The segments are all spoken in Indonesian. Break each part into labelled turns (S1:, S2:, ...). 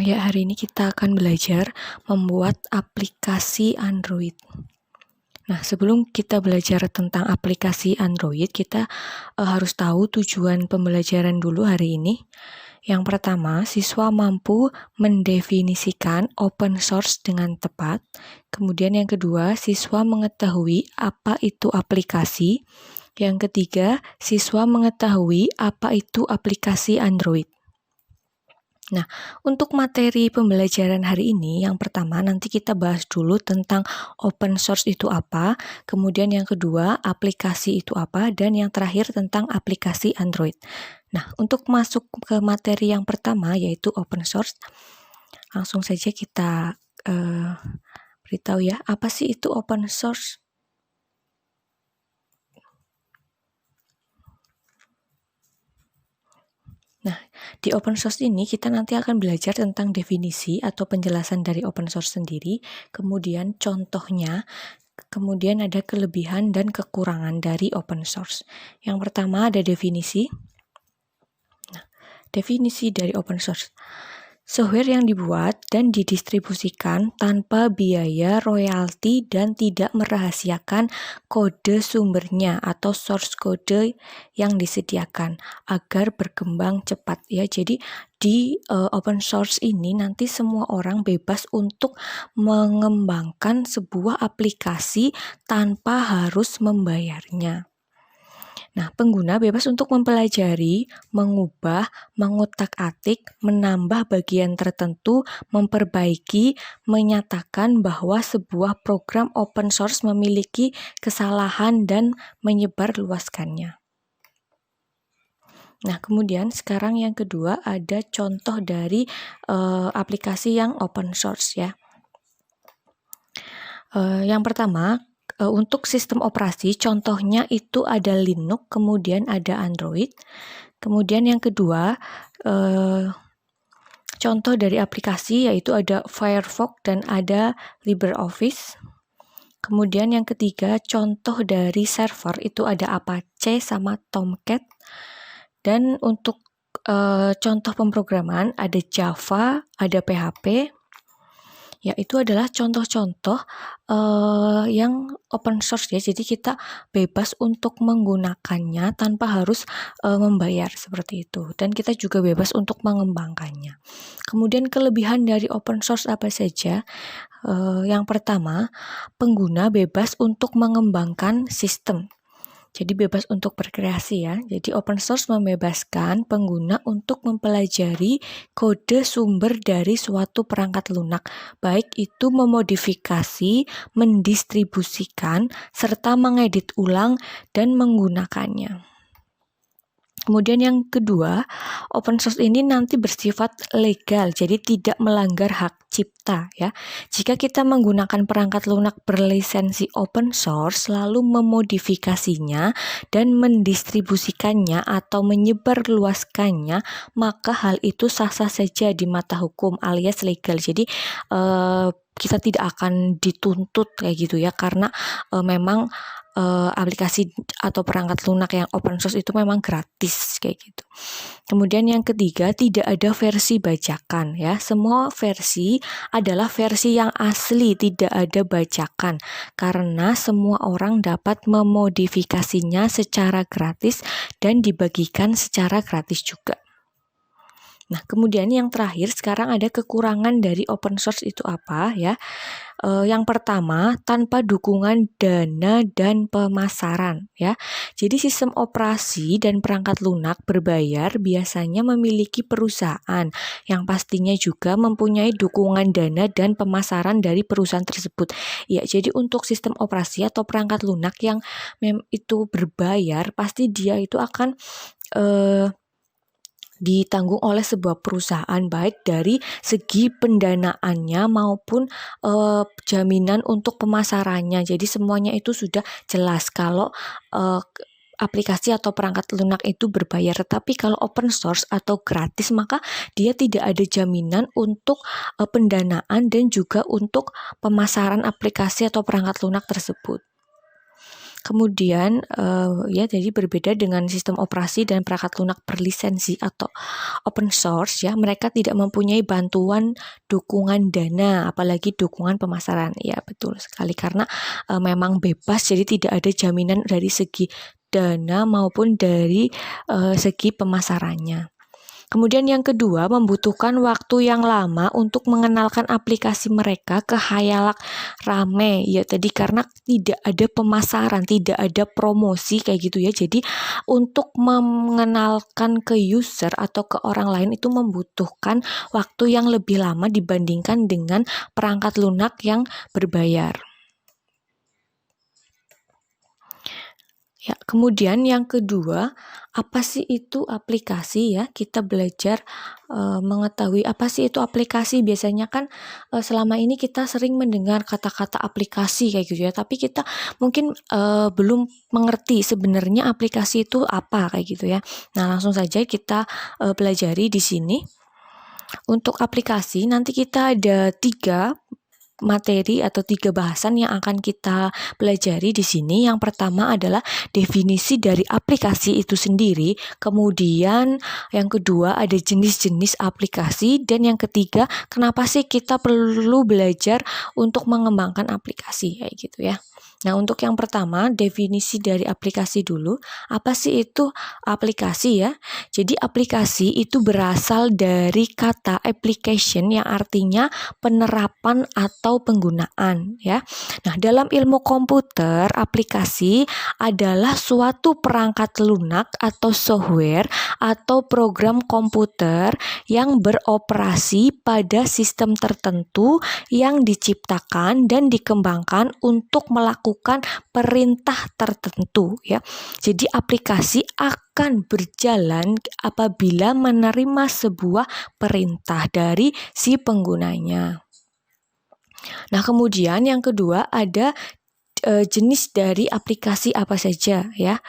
S1: Ya, hari ini kita akan belajar membuat aplikasi Android. Nah, sebelum kita belajar tentang aplikasi Android, kita harus tahu tujuan pembelajaran dulu hari ini. Yang pertama, siswa mampu mendefinisikan open source dengan tepat. Kemudian yang kedua, siswa mengetahui apa itu aplikasi. Yang ketiga, siswa mengetahui apa itu aplikasi Android. Nah, untuk materi pembelajaran hari ini, yang pertama nanti kita bahas dulu tentang open source itu apa, kemudian yang kedua aplikasi itu apa, dan yang terakhir tentang aplikasi Android. Nah, untuk masuk ke materi yang pertama yaitu open source, langsung saja kita beritahu ya, apa sih itu open source? Nah, di open source ini kita nanti akan belajar tentang definisi atau penjelasan dari open source sendiri, kemudian contohnya, kemudian ada kelebihan dan kekurangan dari open source. Yang pertama ada definisi. Nah, definisi dari open source. Software yang dibuat dan didistribusikan tanpa biaya royalti dan tidak merahasiakan kode sumbernya atau source code yang disediakan agar berkembang cepat ya. Jadi di open source ini nanti semua orang bebas untuk mengembangkan sebuah aplikasi tanpa harus membayarnya. Nah, pengguna bebas untuk mempelajari, mengubah, mengutak-atik, menambah bagian tertentu, memperbaiki, menyatakan bahwa sebuah program open source memiliki kesalahan dan menyebarluaskannya. Nah, kemudian sekarang yang kedua ada contoh dari aplikasi yang open source ya. Yang pertama, untuk sistem operasi, contohnya itu ada Linux, kemudian ada Android. Kemudian yang kedua, contoh dari aplikasi yaitu ada Firefox dan ada LibreOffice. Kemudian yang ketiga, contoh dari server itu ada Apache sama Tomcat. Dan untuk contoh pemrograman ada Java, ada PHP. Ya, itu adalah contoh-contoh yang open source ya. Jadi kita bebas untuk menggunakannya tanpa harus membayar seperti itu. Dan kita juga bebas untuk mengembangkannya. Kemudian kelebihan dari open source apa saja? Yang pertama, pengguna bebas untuk mengembangkan sistem. Jadi bebas untuk berkreasi ya. Jadi open source membebaskan pengguna untuk mempelajari kode sumber dari suatu perangkat lunak, baik itu memodifikasi, mendistribusikan, serta mengedit ulang dan menggunakannya. Kemudian yang kedua, open source ini nanti bersifat legal, jadi tidak melanggar hak cipta ya. Jika kita menggunakan perangkat lunak berlisensi open source, lalu memodifikasinya dan mendistribusikannya atau menyebarluaskannya, maka hal itu sah-sah saja di mata hukum alias legal. Jadi kita tidak akan dituntut kayak gitu ya, karena memang aplikasi atau perangkat lunak yang open source itu memang gratis kayak gitu. Kemudian yang ketiga, tidak ada versi bajakan ya. Semua versi adalah versi yang asli, tidak ada bajakan karena semua orang dapat memodifikasinya secara gratis dan dibagikan secara gratis juga. Nah, kemudian yang terakhir sekarang ada kekurangan dari open source itu apa ya? Yang pertama, tanpa dukungan dana dan pemasaran ya. Jadi sistem operasi dan perangkat lunak berbayar biasanya memiliki perusahaan yang pastinya juga mempunyai dukungan dana dan pemasaran dari perusahaan tersebut. Ya, jadi untuk sistem operasi atau perangkat lunak yang itu berbayar, pasti dia itu akan ditanggung oleh sebuah perusahaan, baik dari segi pendanaannya maupun jaminan untuk pemasarannya. Jadi semuanya itu sudah jelas kalau aplikasi atau perangkat lunak itu berbayar. Tetapi kalau open source atau gratis, maka dia tidak ada jaminan untuk pendanaan dan juga untuk pemasaran aplikasi atau perangkat lunak tersebut. Kemudian ya jadi berbeda dengan sistem operasi dan perangkat lunak berlisensi atau open source ya, mereka tidak mempunyai bantuan dukungan dana, apalagi dukungan pemasaran. Ya, betul sekali karena memang bebas, jadi tidak ada jaminan dari segi dana maupun dari segi pemasarannya. Kemudian yang kedua, membutuhkan waktu yang lama untuk mengenalkan aplikasi mereka ke khalayak rame. Ya tadi karena tidak ada pemasaran, tidak ada promosi kayak gitu ya. Jadi untuk mengenalkan ke user atau ke orang lain itu membutuhkan waktu yang lebih lama dibandingkan dengan perangkat lunak yang berbayar. Ya, kemudian yang kedua, apa sih itu aplikasi ya? Kita belajar mengetahui apa sih itu aplikasi. Biasanya kan selama ini kita sering mendengar kata-kata aplikasi kayak gitu ya, tapi kita mungkin belum mengerti sebenarnya aplikasi itu apa kayak gitu ya. Nah, langsung saja kita pelajari di sini. Untuk aplikasi nanti kita ada 3 materi atau 3 bahasan yang akan kita pelajari di sini. Yang pertama adalah definisi dari aplikasi itu sendiri, kemudian yang kedua ada jenis-jenis aplikasi, dan yang ketiga kenapa sih kita perlu belajar untuk mengembangkan aplikasi kayak gitu ya. Nah, untuk yang pertama, definisi dari aplikasi dulu. Apa sih itu aplikasi ya? Jadi aplikasi itu berasal dari kata application yang artinya penerapan atau penggunaan ya. Nah, dalam ilmu komputer, aplikasi adalah suatu perangkat lunak atau software atau program komputer yang beroperasi pada sistem tertentu yang diciptakan dan dikembangkan untuk melakukan perintah tertentu ya. Jadi aplikasi akan berjalan apabila menerima sebuah perintah dari si penggunanya. Nah, kemudian yang kedua ada jenis dari aplikasi apa saja ya.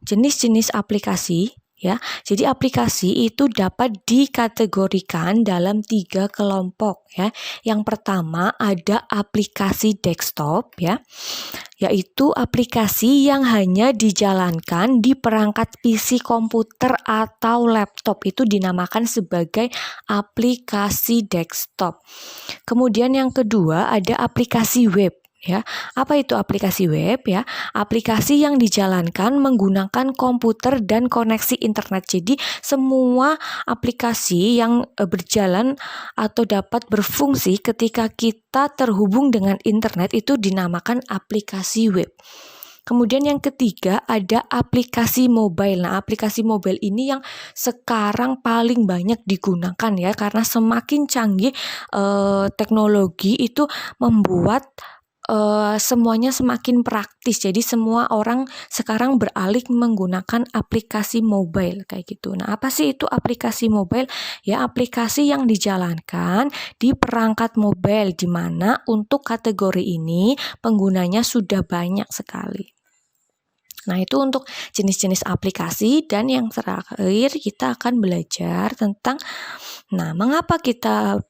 S1: Jenis-jenis aplikasi ya. Jadi aplikasi itu dapat dikategorikan dalam 3 kelompok ya. Yang pertama ada aplikasi desktop ya, yaitu aplikasi yang hanya dijalankan di perangkat PC komputer atau laptop, itu dinamakan sebagai aplikasi desktop. Kemudian yang kedua ada aplikasi web ya. Apa itu aplikasi web ya? Aplikasi yang dijalankan menggunakan komputer dan koneksi internet. Jadi semua aplikasi yang berjalan atau dapat berfungsi ketika kita terhubung dengan internet itu dinamakan aplikasi web. Kemudian yang ketiga ada aplikasi mobile. Nah, aplikasi mobile ini yang sekarang paling banyak digunakan ya, karena semakin canggih teknologi itu membuat semuanya semakin praktis. Jadi semua orang sekarang beralih menggunakan aplikasi mobile kayak gitu. Nah, apa sih itu aplikasi mobile? Ya, aplikasi yang dijalankan di perangkat mobile, di mana untuk kategori ini penggunanya sudah banyak sekali. Nah, itu untuk jenis-jenis aplikasi. Dan yang terakhir kita akan belajar tentang mengapa kita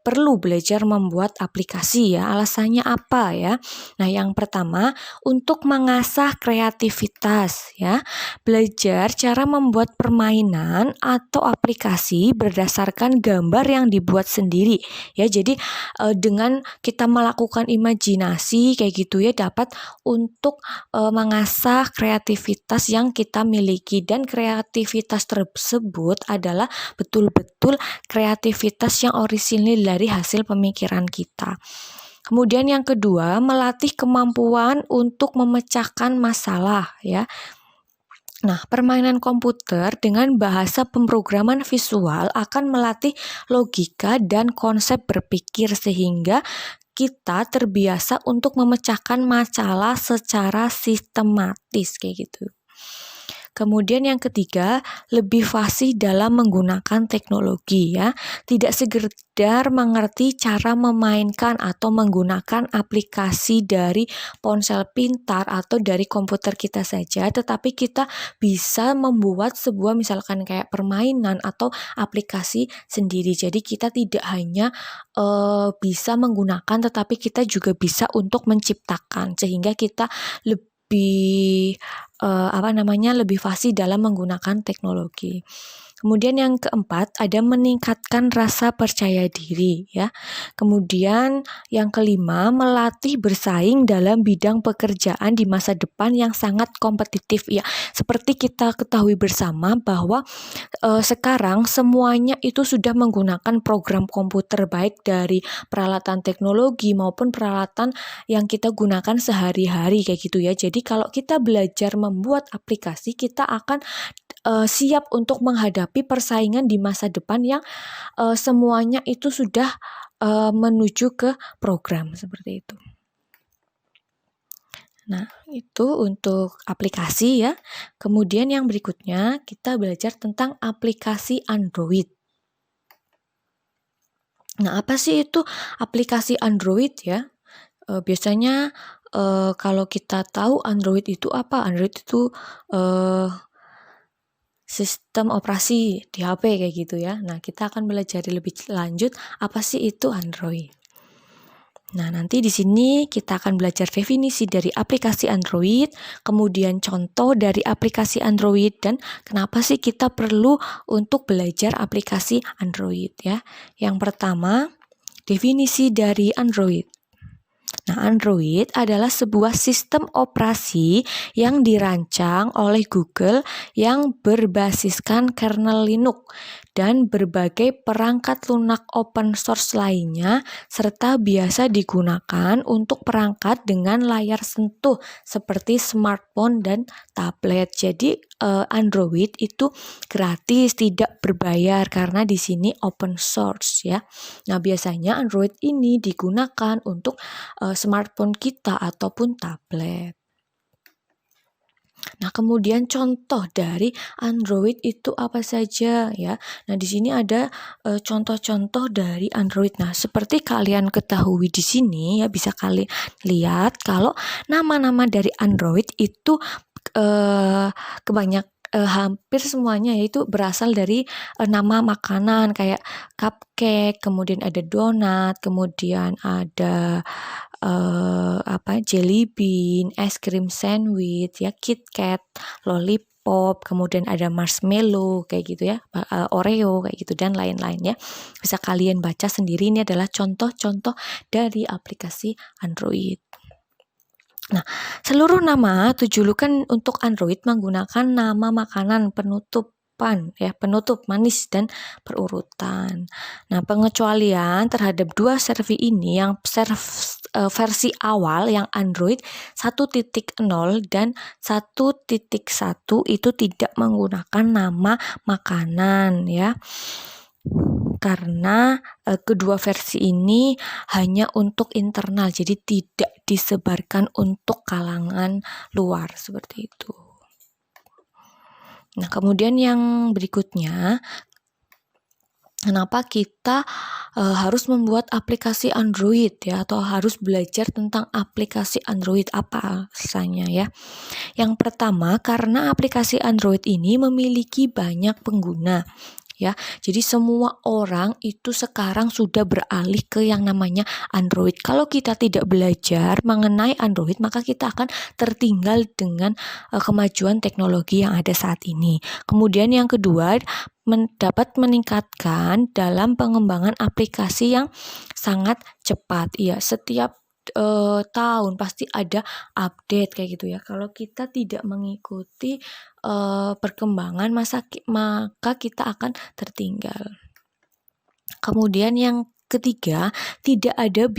S1: perlu belajar membuat aplikasi ya, alasannya apa ya. Nah, yang pertama untuk mengasah kreativitas ya, belajar cara membuat permainan atau aplikasi berdasarkan gambar yang dibuat sendiri ya. Jadi dengan kita melakukan imajinasi kayak gitu ya, dapat untuk mengasah kreativitas yang kita miliki, dan kreativitas tersebut adalah betul-betul kreativitas yang orisinil dari hasil pemikiran kita. Kemudian yang kedua, melatih kemampuan untuk memecahkan masalah ya. Nah, permainan komputer dengan bahasa pemrograman visual akan melatih logika dan konsep berpikir sehingga kita terbiasa untuk memecahkan masalah secara sistematis kayak gitu. Kemudian yang ketiga, lebih fasih dalam menggunakan teknologi ya. Tidak sekedar mengerti cara memainkan atau menggunakan aplikasi dari ponsel pintar atau dari komputer kita saja, tetapi kita bisa membuat sebuah misalkan kayak permainan atau aplikasi sendiri. Jadi kita tidak hanya bisa menggunakan, tetapi kita juga bisa untuk menciptakan, sehingga kita lebih lebih lebih fasih dalam menggunakan teknologi. Kemudian yang keempat, ada meningkatkan rasa percaya diri ya. Kemudian yang kelima, melatih bersaing dalam bidang pekerjaan di masa depan yang sangat kompetitif ya. Seperti kita ketahui bersama bahwa sekarang semuanya itu sudah menggunakan program komputer, baik dari peralatan teknologi maupun peralatan yang kita gunakan sehari-hari kayak gitu ya. Jadi kalau kita belajar membuat aplikasi, kita akan siap untuk menghadapi persaingan di masa depan yang semuanya itu sudah menuju ke program seperti itu. Nah, itu untuk aplikasi ya. Kemudian yang berikutnya kita belajar tentang aplikasi Android. Nah, apa sih itu aplikasi Android ya? Biasanya kalau kita tahu Android itu apa? Android itu sistem operasi di HP kayak gitu ya. Nah, kita akan belajar lebih lanjut apa sih itu Android. Nah, nanti di sini kita akan belajar definisi dari aplikasi Android, kemudian contoh dari aplikasi Android, dan kenapa sih kita perlu untuk belajar aplikasi Android ya. Yang pertama, definisi dari Android. Nah, Android adalah sebuah sistem operasi yang dirancang oleh Google yang berbasiskan kernel Linux dan berbagai perangkat lunak open source lainnya, serta biasa digunakan untuk perangkat dengan layar sentuh seperti smartphone dan tablet. Jadi Android itu gratis, tidak berbayar karena di sini open source ya. Nah, biasanya Android ini digunakan untuk smartphone kita ataupun tablet. Nah, kemudian contoh dari Android itu apa saja ya. Nah, di sini ada contoh-contoh dari Android. Nah, seperti kalian ketahui di sini ya, bisa kalian lihat kalau nama-nama dari Android itu hampir semuanya yaitu berasal dari nama makanan kayak cupcake, kemudian ada donat, kemudian ada jelly bean, es krim sandwich ya, KitKat, lollipop, kemudian ada marshmallow kayak gitu ya, Oreo kayak gitu dan lain-lain ya. Bisa kalian baca sendiri, ini adalah contoh-contoh dari aplikasi Android. Nah, seluruh nama atau julukan untuk Android menggunakan nama makanan penutup manis dan berurutan. Nah, pengecualian terhadap dua servi ini, yang versi awal yang Android 1.0 dan 1.1 itu tidak menggunakan nama makanan ya. Karena kedua versi ini hanya untuk internal, jadi tidak disebarkan untuk kalangan luar seperti itu. Nah, kemudian yang berikutnya, kenapa kita harus membuat aplikasi Android ya, atau harus belajar tentang aplikasi Android, apa alasannya ya? Yang pertama, karena aplikasi Android ini memiliki banyak pengguna ya. Jadi semua orang itu sekarang sudah beralih ke yang namanya Android. Kalau kita tidak belajar mengenai Android, maka kita akan tertinggal dengan kemajuan teknologi yang ada saat ini. Kemudian yang kedua, dapat meningkatkan dalam pengembangan aplikasi yang sangat cepat. Ya, setiap tahun pasti ada update kayak gitu ya. Kalau kita tidak mengikuti perkembangan, maka kita akan tertinggal. Kemudian yang ketiga, tidak ada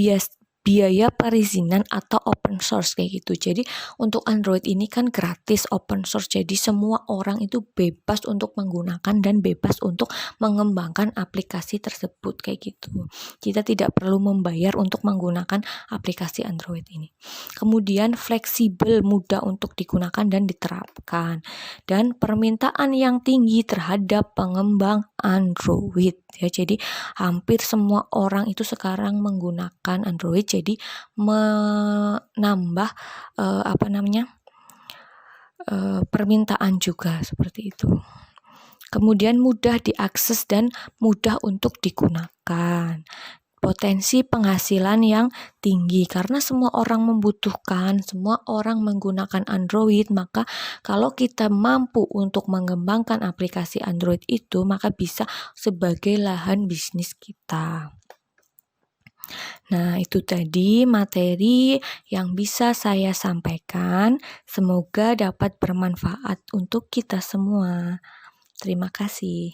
S1: biaya perizinan atau open source kayak gitu. Jadi untuk Android ini kan gratis, open source, jadi semua orang itu bebas untuk menggunakan dan bebas untuk mengembangkan aplikasi tersebut kayak gitu. Kita tidak perlu membayar untuk menggunakan aplikasi Android ini. Kemudian fleksibel, mudah untuk digunakan dan diterapkan, dan permintaan yang tinggi terhadap pengembang Android ya. Jadi hampir semua orang itu sekarang menggunakan Android, jadi menambah permintaan juga seperti itu. Kemudian mudah diakses dan mudah untuk digunakan. potensi penghasilan yang tinggi karena semua orang membutuhkan, semua orang menggunakan Android. Maka kalau kita mampu untuk mengembangkan aplikasi Android itu, maka bisa sebagai lahan bisnis kita. Nah, itu tadi materi yang bisa saya sampaikan. Semoga dapat bermanfaat untuk kita semua. Terima kasih.